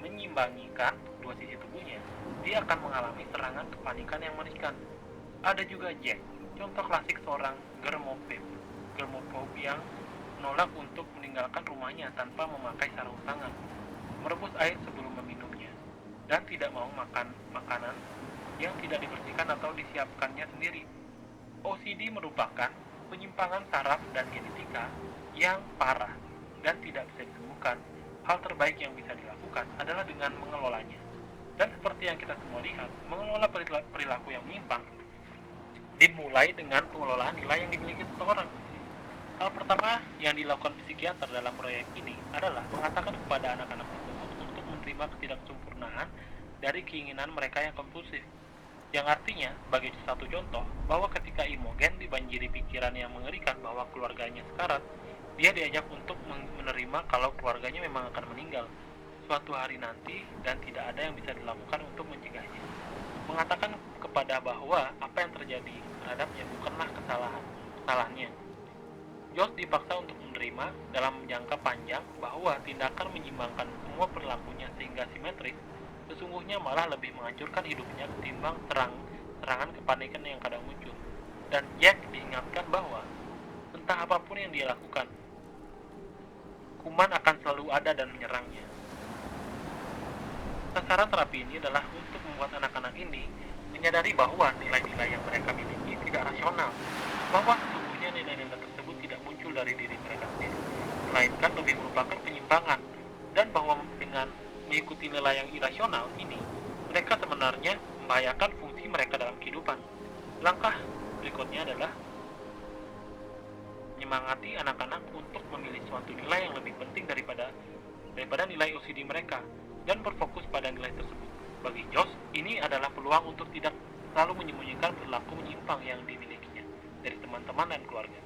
menyimbangikan dua sisi tubuhnya, dia akan mengalami serangan kepanikan yang mengerikan. Ada juga Jack, contoh klasik seorang germophobe yang menolak untuk meninggalkan rumahnya tanpa memakai sarung tangan, merebus air sebelum meminumnya, dan tidak mau makan makanan yang tidak dibersihkan atau disiapkannya sendiri. OCD merupakan penyimpangan saraf dan genetika yang parah dan tidak bisa disembuhkan. Hal terbaik yang bisa dilakukan adalah dengan mengelolanya. Dan seperti yang kita semua lihat, mengelola perilaku yang menyimpang dimulai dengan pengelolaan nilai yang dimiliki seseorang. Hal pertama yang dilakukan psikiater dalam proyek ini adalah mengatakan kepada anak-anak tersebut untuk menerima ketidaksempurnaan dari keinginan mereka yang kompulsif. Yang artinya, sebagai satu contoh, bahwa ketika Imogen dibanjiri pikiran yang mengerikan bahwa keluarganya sekarat, dia diajak untuk menerima kalau keluarganya memang akan meninggal suatu hari nanti dan tidak ada yang bisa dilakukan untuk mencegahnya. Mengatakan kepada bahwa apa yang terjadi terhadapnya bukanlah kesalahannya. Josh dipaksa untuk menerima dalam jangka panjang bahwa tindakan menyimbangkan semua perilakunya sehingga simetris sesungguhnya malah lebih menghancurkan hidupnya ketimbang serangan kepanikan yang kadang muncul. Dan Jack diingatkan bahwa entah apapun yang dia lakukan, kuman akan selalu ada dan menyerangnya. Sasaran terapi ini adalah untuk membuat anak-anak ini menyadari bahwa nilai-nilai yang mereka miliki tidak rasional, bahwa sesungguhnya nilai-nilai tersebut tidak muncul dari diri mereka sendiri, melainkan lebih merupakan penyimpangan, dan bahwa dengan mengikuti nilai yang irasional ini, mereka sebenarnya membahayakan fungsi mereka dalam kehidupan. Langkah berikutnya adalah menyemangati anak-anak untuk memilih suatu nilai yang lebih penting daripada nilai OCD mereka, dan berfokus pada nilai tersebut. Bagi Josh, ini adalah peluang untuk tidak selalu menyembunyikan perilaku menyimpang yang dimilikinya dari teman-teman dan keluarga.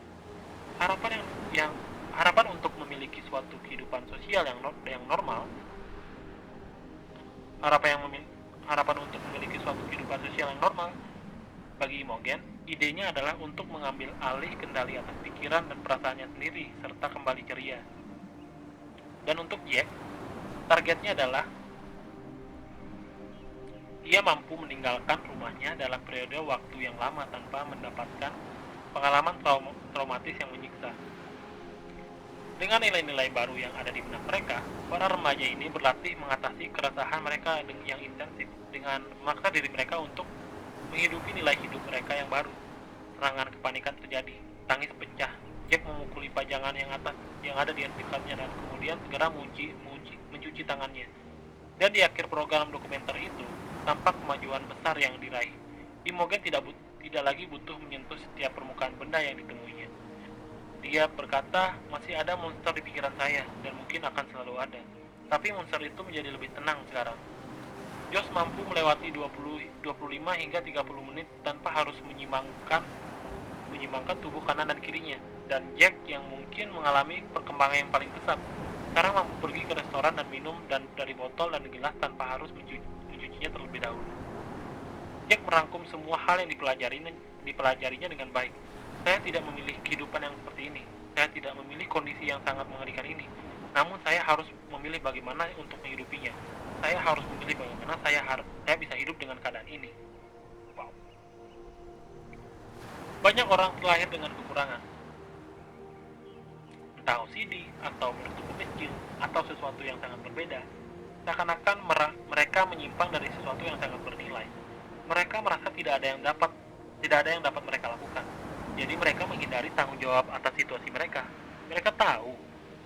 Harapan untuk memiliki suatu kehidupan sosial yang normal, harapan untuk memiliki suatu kehidupan sosial yang normal bagi Imogen, idenya adalah untuk mengambil alih kendali atas pikiran dan perasaannya sendiri serta kembali ceria. Dan untuk Jack, targetnya adalah dia mampu meninggalkan rumahnya dalam periode waktu yang lama tanpa mendapatkan pengalaman traumatis yang menyiksa. Dengan nilai-nilai baru yang ada di benak mereka, para remaja ini berlatih mengatasi keresahan mereka yang intensif dengan memaksa diri mereka untuk menghidupi nilai hidup mereka yang baru. Serangan kepanikan terjadi, tangis pecah, Jack memukuli pajangan yang ada di dekatnya dan kemudian segera mencuci tangannya. Dan di akhir program dokumenter itu, tampak kemajuan besar yang diraih. Imogen tidak lagi butuh menyentuh setiap permukaan benda yang ditemuinya. Dia berkata, masih ada monster di pikiran saya, dan mungkin akan selalu ada. Tapi monster itu menjadi lebih tenang sekarang. Josh mampu melewati 25 hingga 30 menit tanpa harus menyimbangkan tubuh kanan dan kirinya. Dan Jack yang mungkin mengalami perkembangan yang paling pesat, sekarang mampu pergi ke restoran dan minum dari botol dan gelas tanpa harus mencucinya terlebih dahulu. Jack merangkum semua hal yang dipelajarinya dengan baik. Saya tidak memilih kehidupan yang seperti ini. Saya tidak memilih kondisi yang sangat mengerikan ini. Namun saya harus memilih bagaimana untuk menghidupinya. Saya harus memilih bagaimana saya bisa hidup dengan keadaan ini. Wow. Banyak orang terlahir dengan kekurangan, entah OCD atau bertubuh kecil atau sesuatu yang sangat berbeda. Seakan-akan mereka menyimpang dari sesuatu yang sangat bernilai. Mereka merasa tidak ada yang dapat mereka lakukan. Jadi mereka menghindari tanggung jawab atas situasi mereka. Mereka tahu,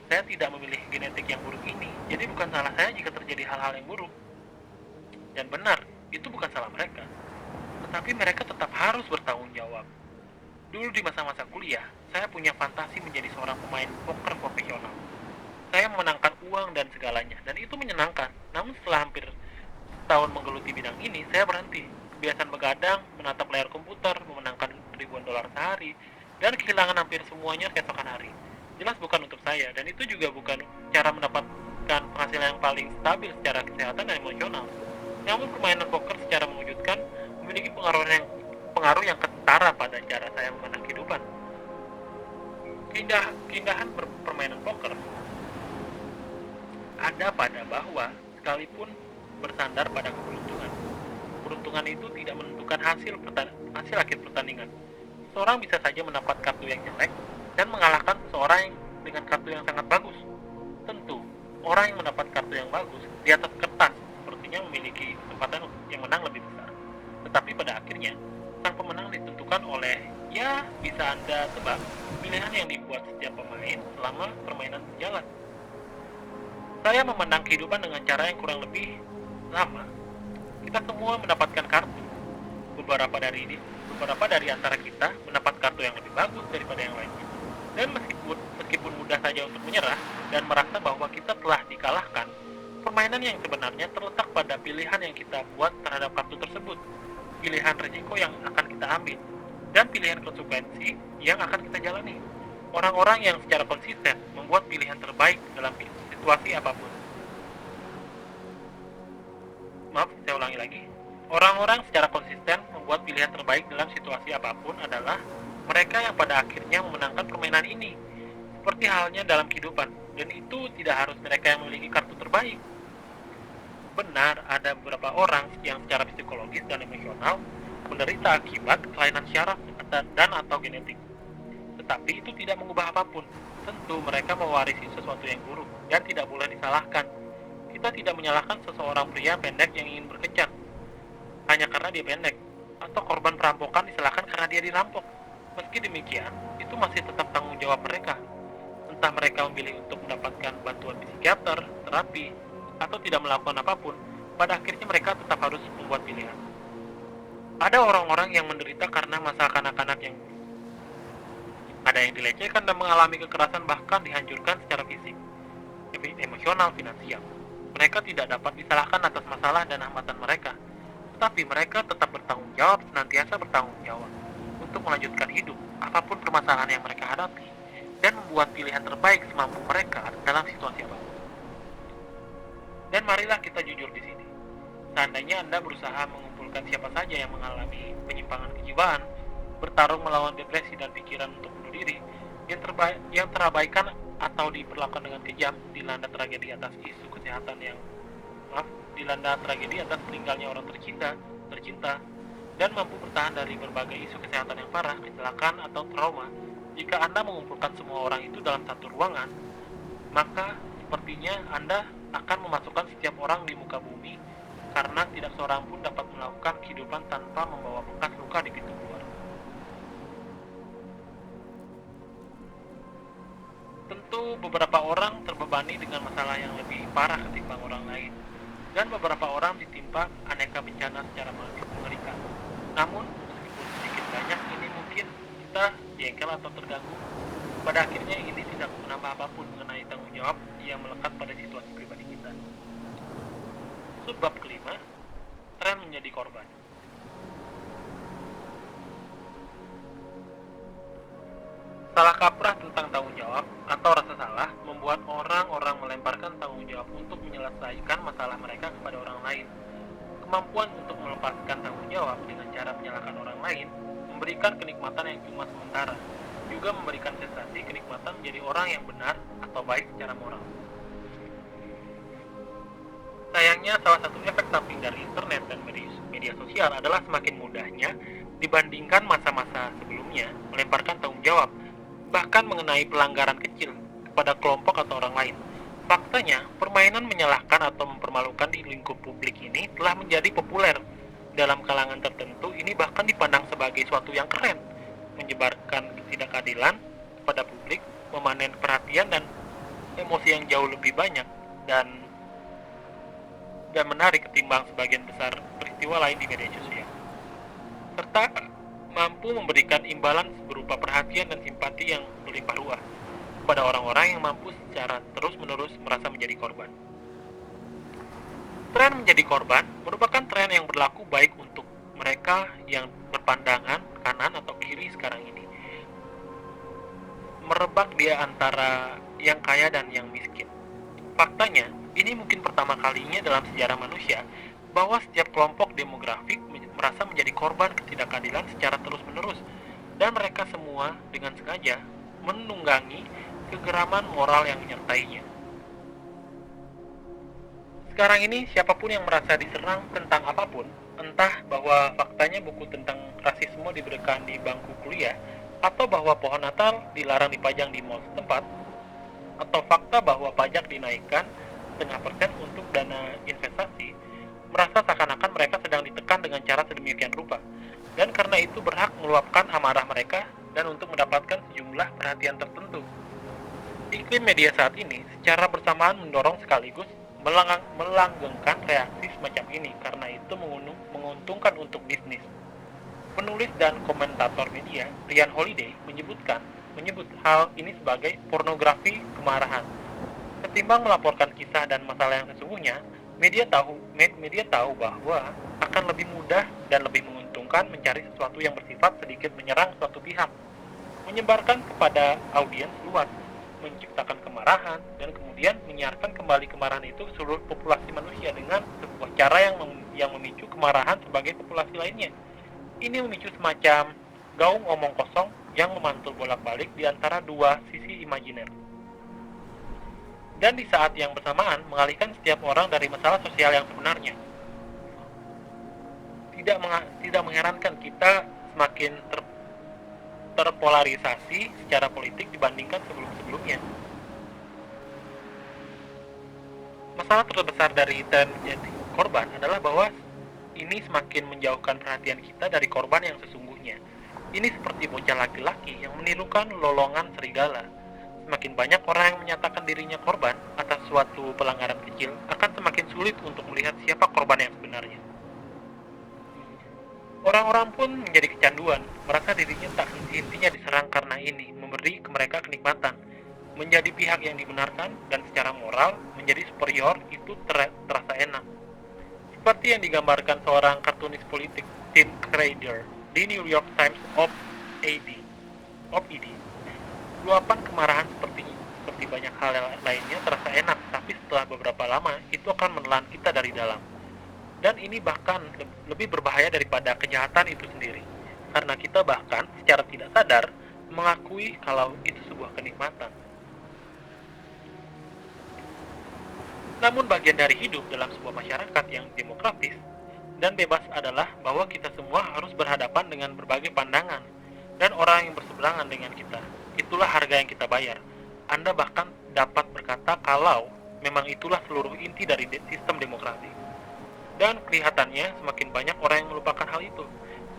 saya tidak memilih genetik yang buruk ini, jadi bukan salah saya jika terjadi hal-hal yang buruk. Dan benar, itu bukan salah mereka. Tetapi mereka tetap harus bertanggung jawab. Dulu di masa-masa kuliah, saya punya fantasi menjadi seorang pemain poker profesional. Saya memenangkan uang dan segalanya, dan itu menyenangkan. Namun setelah hampir tahun menggeluti bidang ini, saya berhenti. Kebiasaan begadang, menatap layar komputer, memenangkan ribuan dolar sehari, dan kehilangan hampir semuanya keesokan hari. Jelas bukan untuk saya, dan itu juga bukan cara mendapatkan penghasilan yang paling stabil secara kesehatan dan emosional. Namun permainan poker secara mengejutkan memiliki pengaruh yang kentara pada cara saya memandang kehidupan. Keindahan permainan poker ada pada bahwa sekalipun bersandar pada keberuntungan itu tidak menentukan hasil akhir pertandingan. Seorang bisa saja mendapat kartu yang jelek dan mengalahkan seorang dengan kartu yang sangat bagus. Tentu, orang yang mendapat kartu yang bagus di atas kertas sepertinya memiliki kesempatan yang menang lebih besar. Tetapi pada akhirnya, sang pemenang ditentukan oleh, bisa Anda tebak, pilihan yang dibuat setiap pemain selama permainan berjalan. Saya memandang kehidupan dengan cara yang kurang lebih sama. Kita semua mendapatkan kartu. Beberapa dari antara kita mendapat kartu yang lebih bagus daripada yang lainnya. Dan meskipun mudah saja untuk menyerah dan merasa bahwa kita telah dikalahkan, permainan yang sebenarnya terletak pada pilihan yang kita buat terhadap kartu tersebut, pilihan risiko yang akan kita ambil, dan pilihan konsekuensi yang akan kita jalani. Orang-orang yang secara konsisten membuat pilihan terbaik dalam situasi apapun. Saya ulangi lagi. Orang-orang secara konsisten membuat pilihan terbaik dalam situasi apapun adalah mereka yang pada akhirnya memenangkan permainan ini. Seperti halnya dalam kehidupan, dan itu tidak harus mereka yang memiliki kartu terbaik. Benar, ada beberapa orang yang secara psikologis dan emosional menderita akibat kelainan syaraf dan atau genetik. Tetapi itu tidak mengubah apapun. Tentu mereka mewarisi sesuatu yang buruk dan tidak boleh disalahkan. Kita tidak menyalahkan seseorang pria pendek yang ingin berkencan hanya karena dia pendek, atau korban perampokan disalahkan karena dia dirampok. Meski demikian, itu masih tetap tanggung jawab mereka. Entah mereka memilih untuk mendapatkan bantuan psikiater, terapi, atau tidak melakukan apapun, pada akhirnya mereka tetap harus membuat pilihan. Ada orang-orang yang menderita karena masa kanak-kanak yang buruk. Ada yang dilecehkan dan mengalami kekerasan bahkan dihancurkan secara fisik, emosional, finansial. Mereka tidak dapat disalahkan atas masalah dan hambatan mereka, tetapi mereka tetap bertanggung jawab, senantiasa bertanggung jawab untuk melanjutkan hidup, apapun permasalahan yang mereka hadapi, dan membuat pilihan terbaik semampu mereka dalam situasi apapun. Dan marilah kita jujur di sini. Seandainya Anda berusaha mengumpulkan siapa saja yang mengalami penyimpangan kejiwaan, bertarung melawan depresi dan pikiran untuk bunuh diri, yang terabaikan atau diperlakukan dengan kejam, dilanda tragedi atas meninggalnya orang tercinta, dan mampu bertahan dari berbagai isu kesehatan yang parah, kecelakaan atau trauma. Jika Anda mengumpulkan semua orang itu dalam satu ruangan, maka sepertinya Anda akan memasukkan setiap orang di muka bumi, karena tidak seorang pun dapat melakukan kehidupan tanpa membawa bekas luka di pintu keluar. Tentu beberapa orang terbebani dengan masalah yang lebih parah ketimbang orang lain, dan beberapa orang ditimpa aneka bencana secara mengerikan. Namun, meskipun sedikit banyak ini mungkin kita jengkel atau terganggu, pada akhirnya ini tidak menambah apapun mengenai tanggung jawab yang melekat pada situasi pribadi kita. Subbab kelima, tren menjadi korban. Salah kaprah tentang tanggung jawab atau rasa salah membuat orang-orang melemparkan tanggung jawab untuk menyelesaikan masalah mereka kepada orang lain. Kemampuan untuk melepaskan tanggung jawab dengan cara menyalahkan orang lain memberikan kenikmatan yang cuma sementara, juga memberikan sensasi kenikmatan menjadi orang yang benar atau baik secara moral. Sayangnya, salah satu efek samping dari internet dan media sosial adalah semakin mudahnya dibandingkan masa-masa sebelumnya melemparkan tanggung jawab, bahkan mengenai pelanggaran kecil, kepada kelompok atau orang lain. Faktanya, permainan menyalahkan atau mempermalukan di lingkup publik ini telah menjadi populer. Dalam kalangan tertentu, ini bahkan dipandang sebagai suatu yang keren, menyebarkan ketidakadilan kepada publik, memanen perhatian dan emosi yang jauh lebih banyak dan menarik ketimbang sebagian besar peristiwa lain di media sosial, serta mampu memberikan imbalan berupa perhatian dan simpati yang berlimpah ruah kepada orang-orang yang mampu secara terus-menerus merasa menjadi korban. Tren menjadi korban merupakan tren yang berlaku baik untuk mereka yang berpandangan kanan atau kiri sekarang ini. Merebak dia antara yang kaya dan yang miskin. Faktanya, ini mungkin pertama kalinya dalam sejarah manusia bahwa setiap kelompok demografik merasa menjadi korban ketidakadilan secara terus-menerus, dan mereka semua dengan sengaja menunggangi kegeraman moral yang menyertainya. Sekarang ini, siapapun yang merasa diserang tentang apapun, entah bahwa faktanya buku tentang rasisme diberikan di bangku kuliah, atau bahwa pohon Natal dilarang dipajang di mal setempat, atau fakta bahwa pajak dinaikkan 0,5% untuk dana investasi, merasa seakan-akan mereka sedang ditekan dengan cara sedemikian rupa, dan karena itu berhak meluapkan amarah mereka dan untuk mendapatkan sejumlah perhatian tertentu. Iklim media saat ini secara bersamaan mendorong sekaligus melanggengkan reaksi semacam ini, karena itu menguntungkan untuk bisnis. Penulis dan komentator media Ryan Holiday menyebut hal ini sebagai pornografi kemarahan. Ketimbang melaporkan kisah dan masalah yang sesungguhnya, media tahu bahwa akan lebih mudah dan lebih menguntungkan mencari sesuatu yang bersifat sedikit menyerang suatu pihak, menyebarkan kepada audiens luas, menciptakan kemarahan, dan kemudian menyiarkan kembali kemarahan itu ke seluruh populasi manusia dengan sebuah cara yang memicu kemarahan sebagai populasi lainnya. Ini memicu semacam gaung omong kosong yang memantul bolak-balik di antara dua sisi imajiner. Dan di saat yang bersamaan mengalihkan setiap orang dari masalah sosial yang sebenarnya. Tidak mengherankan kita semakin terpolarisasi secara politik dibandingkan sebelum-sebelumnya. Masalah terbesar dari tren menjadi korban adalah bahwa ini semakin menjauhkan perhatian kita dari korban yang sesungguhnya. Ini seperti bocah laki-laki yang menirukan lolongan serigala. Semakin banyak orang yang menyatakan dirinya korban atas suatu pelanggaran kecil, akan semakin sulit untuk melihat siapa korban yang sebenarnya. Orang-orang pun menjadi kecanduan, merasa dirinya tak henti-hentinya diserang karena ini, memberi ke mereka kenikmatan. Menjadi pihak yang dibenarkan dan secara moral menjadi superior itu terasa enak. Seperti yang digambarkan seorang kartunis politik, Tim Krader, di New York Times op-ed. Luapan kemarahan seperti banyak hal lainnya terasa enak, tapi setelah beberapa lama itu akan menelan kita dari dalam. Dan ini bahkan lebih berbahaya daripada kejahatan itu sendiri, karena kita bahkan secara tidak sadar mengakui kalau itu sebuah kenikmatan. Namun bagian dari hidup dalam sebuah masyarakat yang demokratis dan bebas adalah bahwa kita semua harus berhadapan dengan berbagai pandangan dan orang yang berseberangan dengan kita. Itulah harga yang kita bayar. Anda bahkan dapat berkata kalau memang itulah seluruh inti dari sistem demokrasi. Dan kelihatannya semakin banyak orang yang melupakan hal itu.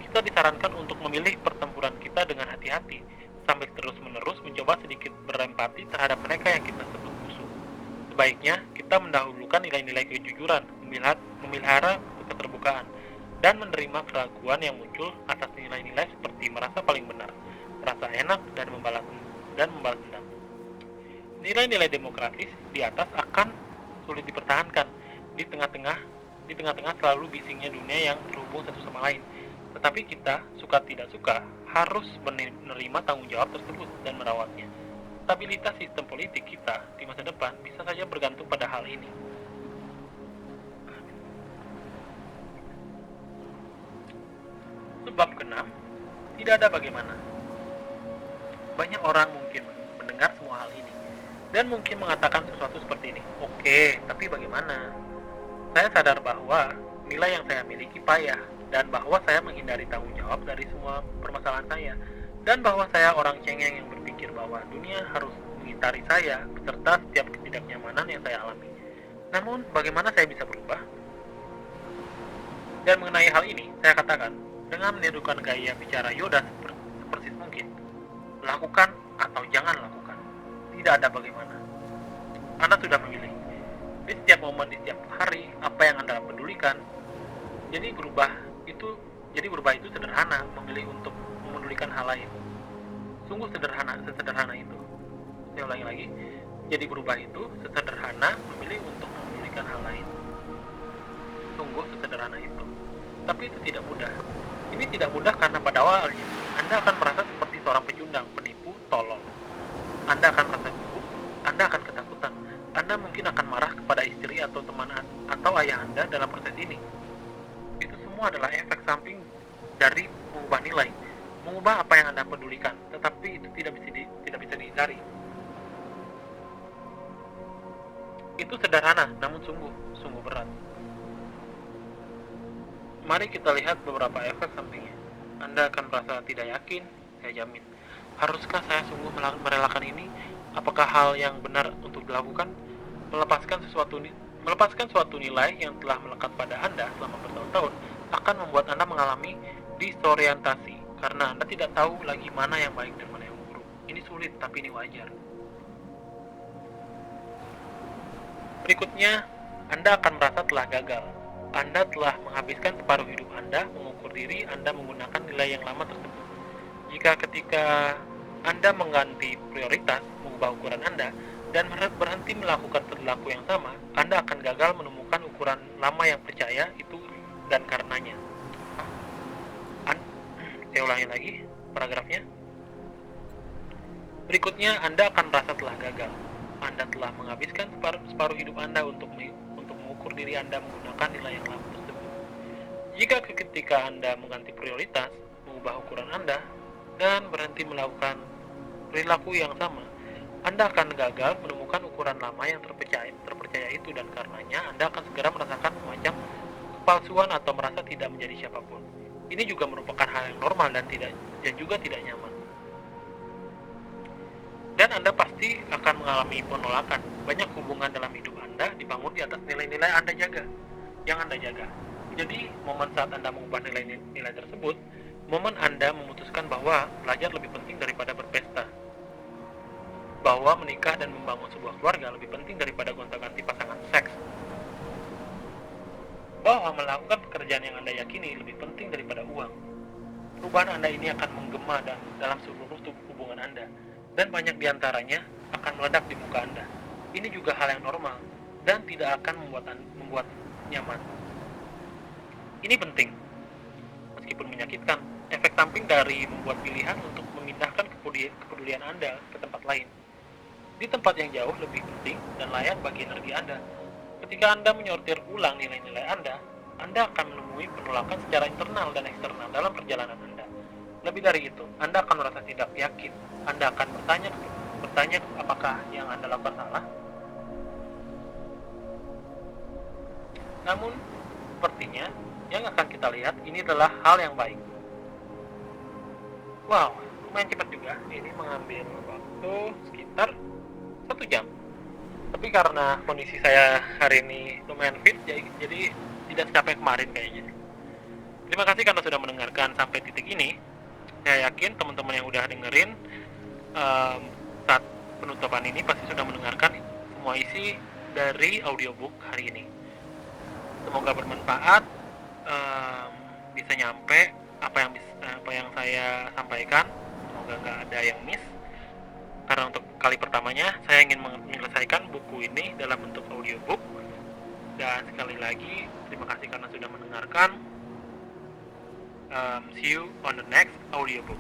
Kita disarankan untuk memilih pertempuran kita dengan hati-hati, sambil terus-menerus mencoba sedikit berempati terhadap mereka yang kita sebut musuh. Sebaiknya kita mendahulukan nilai-nilai kejujuran, memelihara keterbukaan, dan menerima keraguan yang muncul atas nilai-nilai seperti merasa paling benar, merasa enak, dan membalas dendam. Nilai-nilai demokratis di atas akan sulit dipertahankan di tengah-tengah selalu bisingnya dunia yang terhubung satu sama lain. Tetapi kita, suka tidak suka, harus menerima tanggung jawab tersebut dan merawatnya. Stabilitas sistem politik kita di masa depan bisa saja bergantung pada hal ini. Sebab keenam, tidak ada bagaimana. Banyak orang mungkin mendengar semua hal ini dan mungkin mengatakan sesuatu seperti ini. Oke, tapi bagaimana? Saya sadar bahwa nilai yang saya miliki payah dan bahwa saya menghindari tanggung jawab dari semua permasalahan saya dan bahwa saya orang cengeng yang berpikir bahwa dunia harus mengitari saya beserta setiap ketidaknyamanan yang saya alami. Namun, bagaimana saya bisa berubah? Dan mengenai hal ini, saya katakan dengan menirukan gaya bicara Yoda sepersis mungkin. Lakukan atau jangan lakukan. Tidak ada bagaimana. Anda sudah memilih. Di setiap momen, di setiap hari, apa yang Anda pedulikan. Jadi berubah itu sederhana, memilih untuk memedulikan hal lain. Sungguh sesederhana itu. Saya ulangi lagi. Jadi berubah itu sesederhana memilih untuk memedulikan hal lain. Sungguh sesederhana itu. Tapi itu tidak mudah. Ini tidak mudah karena pada awalnya Anda akan merasa seperti seorang pecundang, penipu, tolol. Anda akan merasa gugup, Anda akan ketakutan. Anda mungkin akan marah kepada istri atau teman atau ayah Anda dalam proses ini. Itu semua adalah efek samping dari mengubah nilai, mengubah apa yang Anda pedulikan, tetapi itu tidak bisa dihindari. Itu sederhana, namun sungguh berat. Mari kita lihat beberapa efek sampingnya. Anda akan merasa tidak yakin, saya jamin. Haruskah saya sungguh merelakan ini? Apakah hal yang benar untuk dilakukan? Melepaskan suatu nilai yang telah melekat pada Anda selama bertahun-tahun akan membuat Anda mengalami disorientasi karena Anda tidak tahu lagi mana yang baik dan mana yang buruk. Ini sulit, tapi ini wajar. Berikutnya, Anda akan merasa telah gagal. Anda telah menghabiskan separuh hidup Anda mengukur diri Anda menggunakan nilai yang lama tersebut. Jika ketika Anda mengganti prioritas, mengubah ukuran Anda, dan berhenti melakukan perilaku yang sama, Anda akan gagal menemukan ukuran lama yang percaya itu dan karenanya. Saya ulangi lagi paragrafnya. Berikutnya, Anda akan merasa telah gagal. Anda telah menghabiskan separuh hidup Anda untuk mengukur diri Anda menggunakan nilai yang lama tersebut. Jika ketika Anda mengganti prioritas, mengubah ukuran Anda, dan berhenti melakukan perilaku yang sama, Anda akan gagal menemukan ukuran lama yang terpercaya itu dan karenanya Anda akan segera merasakan semacam kepalsuan atau merasa tidak menjadi siapapun. Ini juga merupakan hal yang normal dan juga tidak nyaman. Dan Anda pasti akan mengalami penolakan. Banyak hubungan dalam hidup Anda Anda dibangun di atas nilai-nilai Anda jaga, yang Anda jaga. Jadi, momen saat Anda mengubah nilai-nilai tersebut, momen Anda memutuskan bahwa belajar lebih penting daripada berpesta, bahwa menikah dan membangun sebuah keluarga lebih penting daripada gonta-ganti pasangan seks, bahwa melakukan pekerjaan yang Anda yakini lebih penting daripada uang. Perubahan Anda ini akan menggema dalam seluruh tubuh hubungan Anda, dan banyak diantaranya akan meledak di muka Anda. Ini juga hal yang normal, dan tidak akan membuat nyaman. Ini penting, meskipun menyakitkan, efek samping dari membuat pilihan untuk memindahkan kepedulian Anda ke tempat lain, di tempat yang jauh lebih penting dan layak bagi energi Anda. Ketika Anda menyortir ulang nilai-nilai Anda akan menemui penolakan secara internal dan eksternal dalam perjalanan Anda. Lebih dari itu, Anda akan merasa tidak yakin. Anda akan bertanya apakah yang Anda lakukan salah. Namun, sepertinya yang akan kita lihat ini adalah hal yang baik. Wow, lumayan cepat juga. Ini mengambil waktu sekitar 1 jam. Tapi karena kondisi saya hari ini lumayan fit, jadi tidak secapek kemarin kayaknya. Terima kasih karena sudah mendengarkan sampai titik ini. Saya yakin teman-teman yang udah dengerin saat penutupan ini pasti sudah mendengarkan semua isi dari audiobook hari ini. Semoga bermanfaat, bisa nyampe apa yang saya sampaikan. Semoga nggak ada yang miss. Karena untuk kali pertamanya saya ingin menyelesaikan buku ini dalam bentuk audiobook. Dan sekali lagi terima kasih karena sudah mendengarkan. See you on the next audiobook.